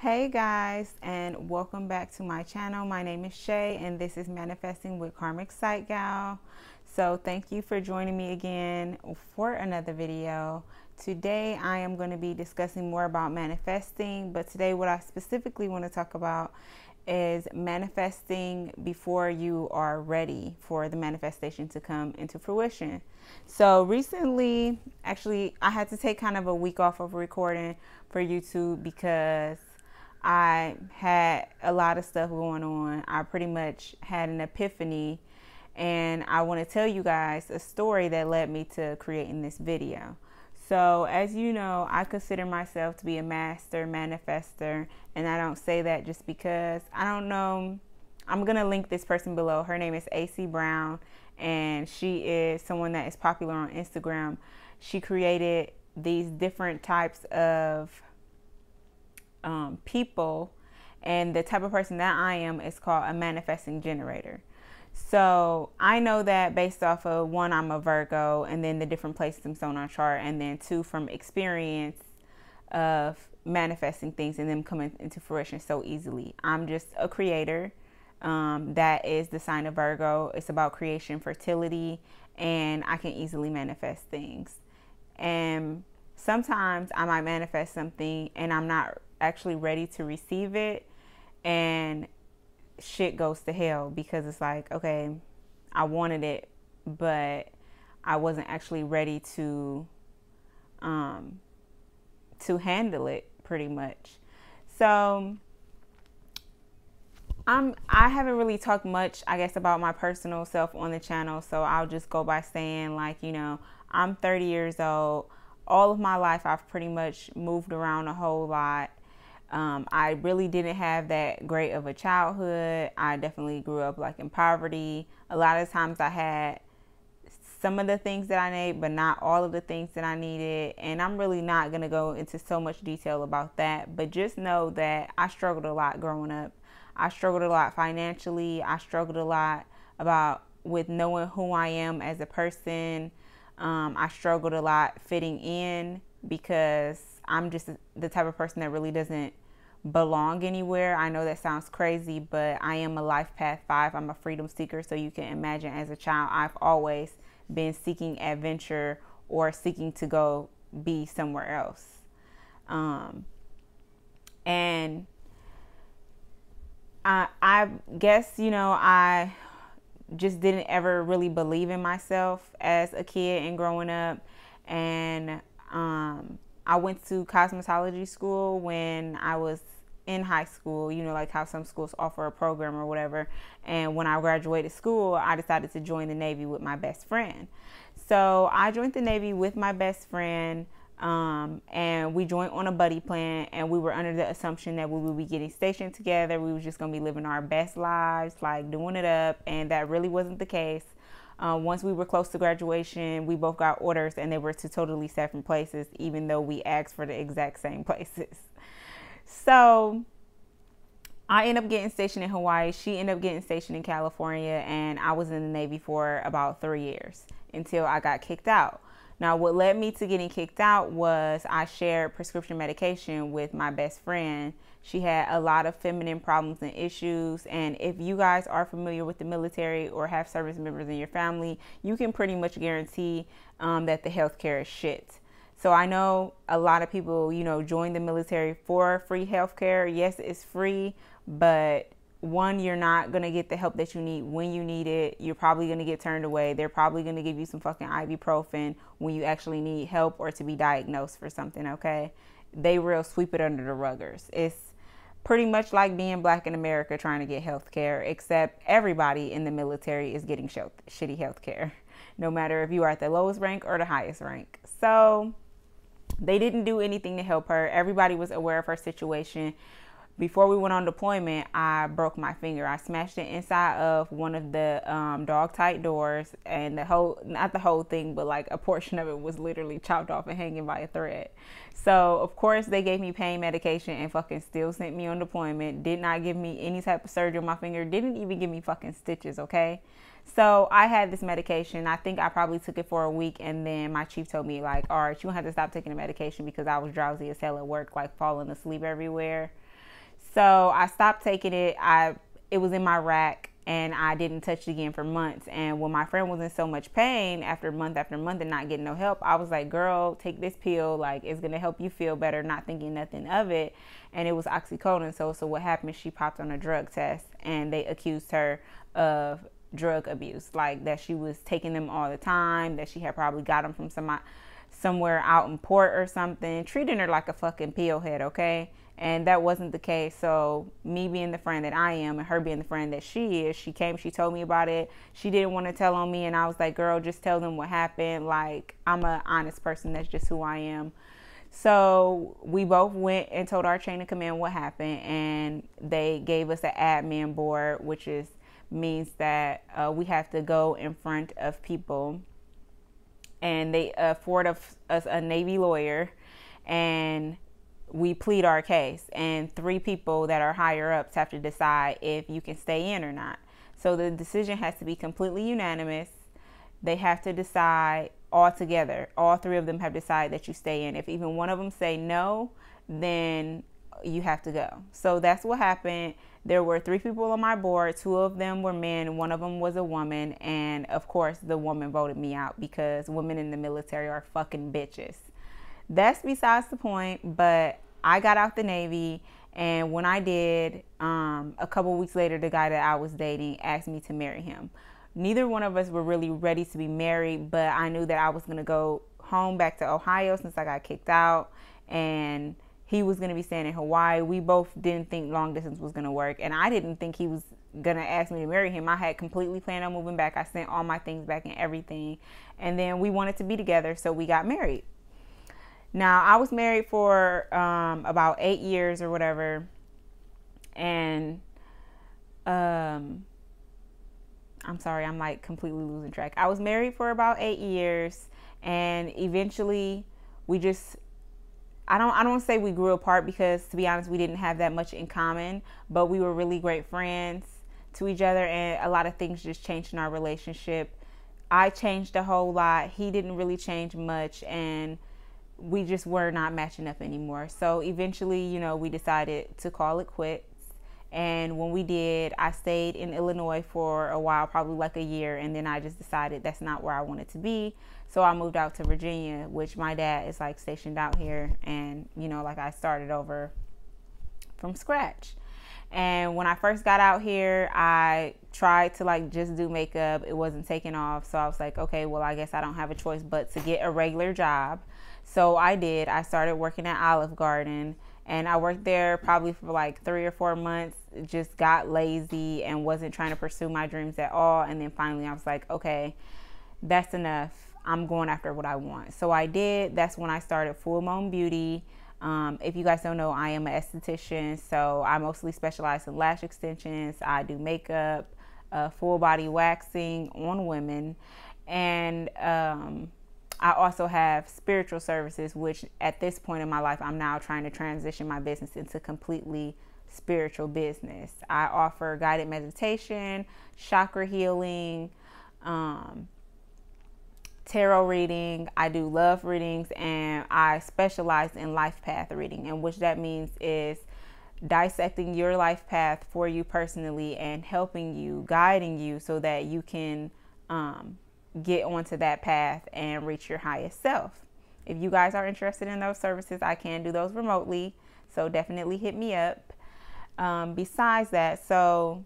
Hey guys, and welcome back to my channel. My name is Shay and this is Manifesting with Karmic Sight Gal. So thank you for joining me again for another video. Today I am going to be discussing more about manifesting, but today what I specifically want to talk about is manifesting before you are ready for the manifestation to come into fruition. So recently, actually, I had to take kind of a week off of recording for YouTube because I had a lot of stuff going on. I pretty much had an epiphany, and I want to tell you guys a story that led me to creating this video. So as you know, I consider myself to be a master manifester, and I don't say that just because I don't know. I'm going to link this person below. Her name is Aycee Brown, and she is someone that is popular on Instagram. She created these different types of people, and the type of person that I am is called a manifesting generator. So I know that based off of one, I'm a Virgo, and then the different places on our chart, and then two, from experience of manifesting things and them coming into fruition so easily. I'm just a creator. That is the sign of Virgo. It's about creation, fertility, and I can easily manifest things. And sometimes I might manifest something and I'm not actually ready to receive it, and shit goes to hell because it's like, okay, I wanted it, but I wasn't actually ready to handle it, pretty much. So I haven't really talked much, I guess, about my personal self on the channel, so I'll just go by saying, like, you know, I'm 30 years old. All of my life I've pretty much moved around a whole lot. I really didn't have that great of a childhood. I definitely grew up like in poverty. A lot of times I had some of the things that I needed, but not all of the things that I needed. And I'm really not going to go into so much detail about that. But just know that I struggled a lot growing up. I struggled a lot financially. I struggled a lot with knowing who I am as a person. I struggled a lot fitting in because I'm just the type of person that really doesn't belong anywhere. I know that sounds crazy, but I am a life path 5. I'm a freedom seeker. So you can imagine, as a child, I've always been seeking adventure or seeking to go be somewhere else. And I guess, you know, I just didn't ever really believe in myself as a kid and growing up. And I went to cosmetology school when I was in high school, you know, like how some schools offer a program or whatever. And when I graduated school, I decided to join the Navy with my best friend. So I joined the Navy with my best friend, and we joined on a buddy plan, and we were under the assumption that we would be getting stationed together. We were just going to be living our best lives, like doing it up. And that really wasn't the case. Once we were close to graduation, we both got orders, and they were to totally separate places, even though we asked for the exact same places. So I ended up getting stationed in Hawaii. She ended up getting stationed in California, and I was in the Navy for about 3 years until I got kicked out. Now, what led me to getting kicked out was I shared prescription medication with my best friend. She had a lot of feminine problems and issues. And if you guys are familiar with the military or have service members in your family, you can pretty much guarantee that the healthcare is shit. So I know a lot of people, you know, join the military for free healthcare. Yes, it's free, but one, you're not going to get the help that you need when you need it. You're probably going to get turned away. They're probably going to give you some fucking ibuprofen when you actually need help or to be diagnosed for something, okay? They real sweep it under the ruggers. It's pretty much like being black in America trying to get health care, except everybody in the military is getting shitty health care, no matter if you are at the lowest rank or the highest rank. So they didn't do anything to help her. Everybody was aware of her situation. Before we went on deployment, I broke my finger. I smashed it inside of one of the dog tight doors, and not the whole thing, but like a portion of it was literally chopped off and hanging by a thread. So of course they gave me pain medication and fucking still sent me on deployment. Did not give me any type of surgery on my finger. Didn't even give me fucking stitches, okay? So I had this medication. I think I probably took it for a week, and then my chief told me, like, all right, you have to stop taking the medication because I was drowsy as hell at work, like falling asleep everywhere. So I stopped taking it. It was in my rack, and I didn't touch it again for months. And when my friend was in so much pain after month and not getting no help, I was like, girl, take this pill. Like, it's going to help you feel better, not thinking nothing of it. And it was oxycodone. So what happened, she popped on a drug test, and they accused her of drug abuse, like that she was taking them all the time, that she had probably got them from somewhere out in port or something, treating her like a fucking pill head, okay? And that wasn't the case. So me being the friend that I am and her being the friend that she is, she came, she told me about it. She didn't want to tell on me, and I was like, girl, just tell them what happened. Like, I'm an honest person. That's just who I am. So we both went and told our chain of command what happened, and they gave us an admin board, which means that we have to go in front of people, and they afford us a Navy lawyer, and we plead our case, and 3 people that are higher ups have to decide if you can stay in or not. So the decision has to be completely unanimous. They have to decide all together. All 3 of them have decided that you stay in. If even one of them say no, then you have to go. So that's what happened. There were 3 people on my board. 2 of them were men. 1 of them was a woman. And of course, the woman voted me out because women in the military are fucking bitches. That's besides the point. But I got out the Navy. And when I did, a couple weeks later, the guy that I was dating asked me to marry him. Neither one of us were really ready to be married, but I knew that I was going to go home back to Ohio since I got kicked out, and he was going to be staying in Hawaii. We both didn't think long distance was going to work, and I didn't think he was going to ask me to marry him. I had completely planned on moving back. I sent all my things back and everything, and then we wanted to be together, so we got married. Now, I was married for about 8 years or whatever, and I'm sorry, I'm like completely losing track. I was married for about 8 years, and eventually we just, I don't want to say we grew apart, because to be honest, we didn't have that much in common, but we were really great friends to each other, and a lot of things just changed in our relationship. I changed a whole lot. He didn't really change much, and we just were not matching up anymore. So eventually, we decided to call it quits. And when we did, I stayed in Illinois for a while, probably like a year. And then I just decided that's not where I wanted to be. So I moved out to Virginia, which my dad is like stationed out here. And, like I started over from scratch. And when I first got out here, I tried to like just do makeup. It wasn't taking off. So I was like, okay, well, I guess I don't have a choice but to get a regular job. So I did. I started working at Olive Garden. And I worked there probably for like 3 or 4 months, just got lazy and wasn't trying to pursue my dreams at all. And then finally I was like, okay, that's enough. I'm going after what I want. So I did. That's when I started Full Moon Beauty. If you guys don't know, I am an esthetician. So I mostly specialize in lash extensions. I do makeup, full body waxing on women. And I also have spiritual services, which at this point in my life, I'm now trying to transition my business into completely spiritual business. I offer guided meditation, chakra healing, tarot reading. I do love readings, and I specialize in life path reading, and which that means is dissecting your life path for you personally and helping you, guiding you so that you can get onto that path and reach your highest self. If you guys are interested in those services, I can do those remotely, so definitely hit me up. Besides that, so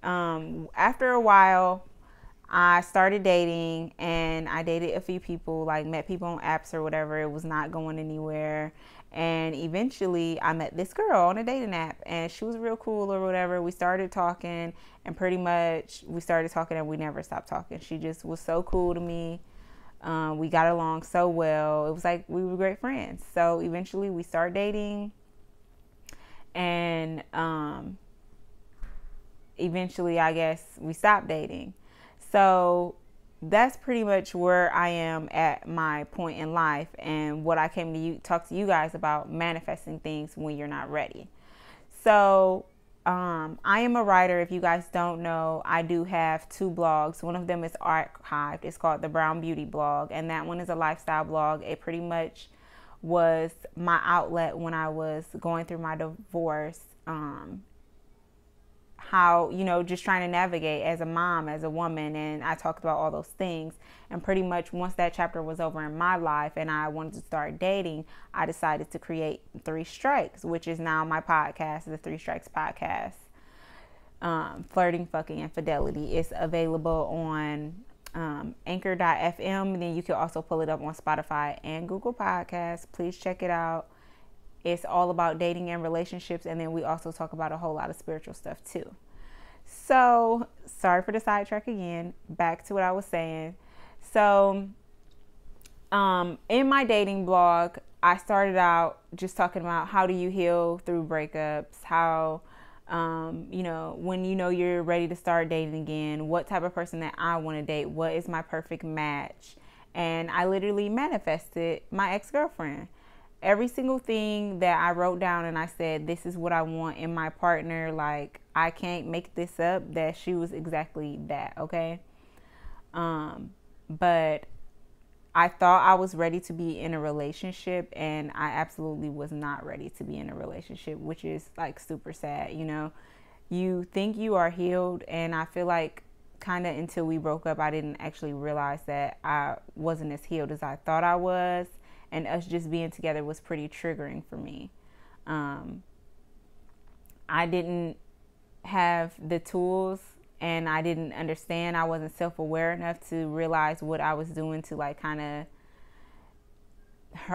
after a while, I started dating, and I dated a few people, like met people on apps or whatever. It was not going anywhere. And eventually I met this girl on a dating app, and she was real cool or whatever. We started talking, and pretty much we started talking and we never stopped talking. She just was so cool to me. We got along so well. It was like we were great friends. So eventually we started dating, and eventually I guess we stopped dating. So that's pretty much where I am at my point in life, and what I came to talk to you guys about, manifesting things when you're not ready. So I am a writer. If you guys don't know, I do have 2 blogs. One of them is archived. It's called the Brown Beauty blog, and that one is a lifestyle blog. It pretty much was my outlet when I was going through my divorce. How, just trying to navigate as a mom, as a woman. And I talked about all those things. And pretty much once that chapter was over in my life and I wanted to start dating, I decided to create Three Strikes, which is now my podcast, the Three Strikes podcast. Flirting, fucking, and fidelity. It's available on anchor.fm. And then you can also pull it up on Spotify and Google Podcasts. Please check it out. It's all about dating and relationships. And then we also talk about a whole lot of spiritual stuff too. So, sorry for the sidetrack again. Back to what I was saying. So, in my dating blog, I started out just talking about how do you heal through breakups, how, when you're ready to start dating again, what type of person that I want to date, what is my perfect match. And I literally manifested my ex-girlfriend. Every single thing that I wrote down and I said, this is what I want in my partner. Like, I can't make this up, that she was exactly that. Okay. But I thought I was ready to be in a relationship, and I absolutely was not ready to be in a relationship, which is like super sad. You think you are healed, and I feel like kind of until we broke up, I didn't actually realize that I wasn't as healed as I thought I was. And us just being together was pretty triggering for me. I didn't have the tools, and I didn't understand. I wasn't self-aware enough to realize what I was doing to like kind of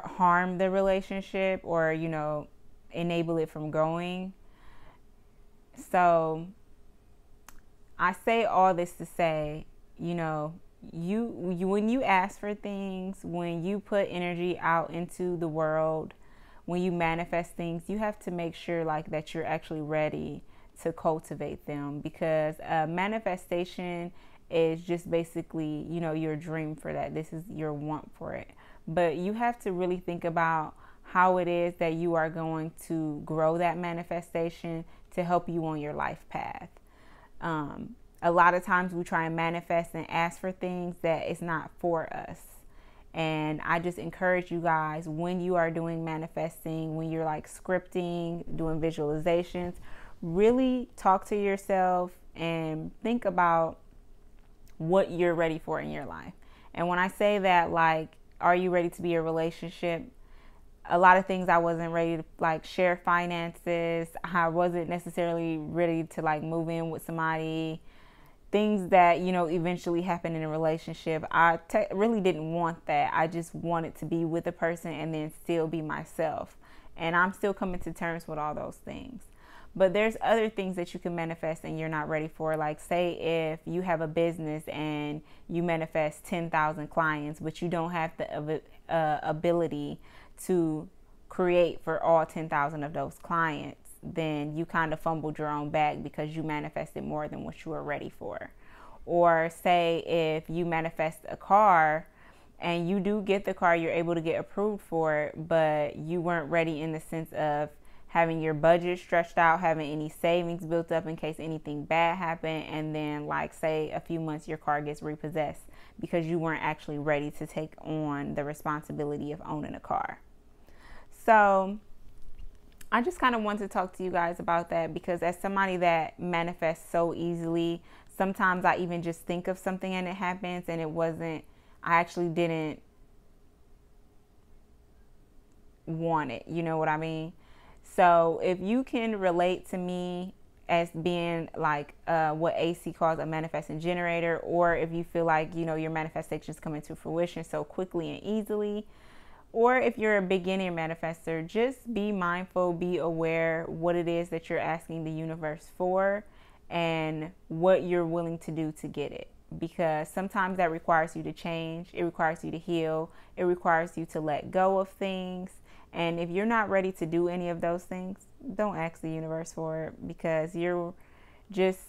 harm the relationship or, enable it from growing. So I say all this to say, you when you ask for things, when you put energy out into the world, when you manifest things, you have to make sure like that you're actually ready to cultivate them, because manifestation is just basically, your dream for that. This is your want for it. But you have to really think about how it is that you are going to grow that manifestation to help you on your life path. A lot of times we try and manifest and ask for things that is not for us. And I just encourage you guys, when you are doing manifesting, when you're like scripting, doing visualizations, really talk to yourself and think about what you're ready for in your life. And when I say that, like, are you ready to be in a relationship? A lot of things I wasn't ready to like share finances. I wasn't necessarily ready to like move in with somebody. Things that, eventually happen in a relationship. I really didn't want that. I just wanted to be with a person and then still be myself. And I'm still coming to terms with all those things. But there's other things that you can manifest and you're not ready for. Like, say if you have a business and you manifest 10,000 clients, but you don't have the ability to create for all 10,000 of those clients, then you kind of fumbled your own bag because you manifested more than what you were ready for. Or say if you manifest a car and you do get the car, you're able to get approved for it, but you weren't ready in the sense of having your budget stretched out, having any savings built up in case anything bad happened, and then like say a few months your car gets repossessed because you weren't actually ready to take on the responsibility of owning a car. So I just kind of want to talk to you guys about that, because as somebody that manifests so easily, sometimes I even just think of something and it happens, and I actually didn't want it. You know what I mean? So if you can relate to me as being like what Aycee calls a manifesting generator, or if you feel like, your manifestations come into fruition so quickly and easily, or if you're a beginner manifester, just be mindful, be aware what it is that you're asking the universe for and what you're willing to do to get it. Because sometimes that requires you to change, it requires you to heal, it requires you to let go of things. And if you're not ready to do any of those things, don't ask the universe for it, because you're just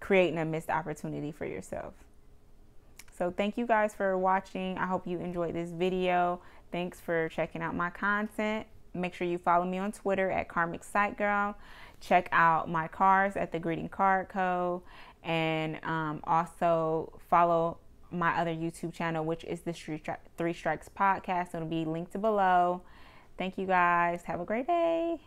creating a missed opportunity for yourself. So thank you guys for watching. I hope you enjoyed this video. Thanks for checking out my content. Make sure you follow me on Twitter at Karmic Sight Girl. Check out my cards at the Greeting Card Co. And also follow my other YouTube channel, which is the Three Strikes Podcast. It'll be linked below. Thank you guys. Have a great day.